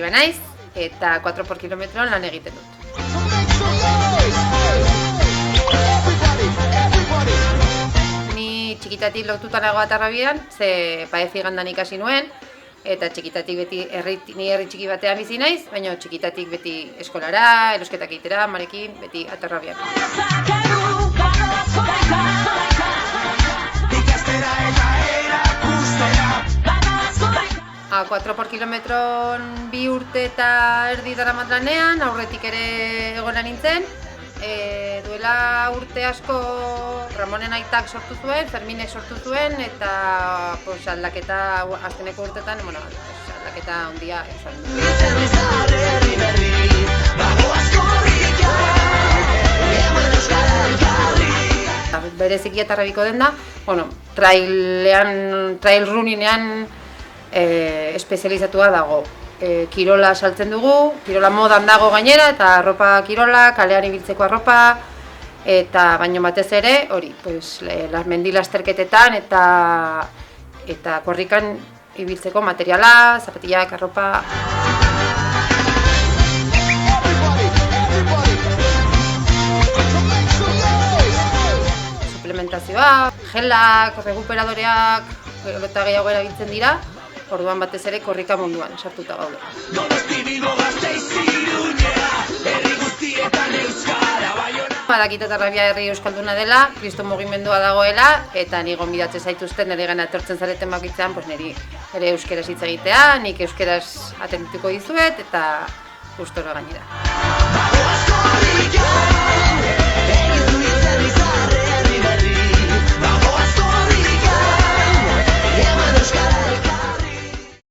Iba naiz, eta 4 por kilometroan lan egiten dut. Ni txikitatik lotuta nago Atarrabian, ze paezi gandan ikasi nuen, eta txikitatik beti ni herri txiki batean bizi naiz, baina txikitatik beti eskolara, erosketak egitera, amarekin, beti Atarrabian. 4 por kilometron 2 urte eta erdi daramat lanean, aurretik ere egona nintzen. Duela urte asko Ramonen aitak sortu zuen, Ferminek sortu zuen, eta aldaketa azkeneko urtetan, aldaketa handia izan du. Bereziki Atarrabiko denda, trail runningean espezializatua dago. Kirola saltzen dugu, kirola modan dago gainera, eta arropa kirola, kalean ibiltzeko arropa, eta baino batez ere, hori, mendi lasterketetan eta korrikan ibiltzeko materiala, zapatilak, arropa. Suplementazioa, gelak, recuperadoreak, eta gehiago erabiltzen dira. Orduan batez ere korrika munduan sartuta gaude. Badakit Atarrabia herri euskalduna dela, kriston mugimendua dagoela, eta ni gonbidatzen zaituzten nire gana etortzen zareten bakoitzean, niri ere euskeraz hitz egitea, nik euskeraz atendituko dizuet, eta gustora gainera.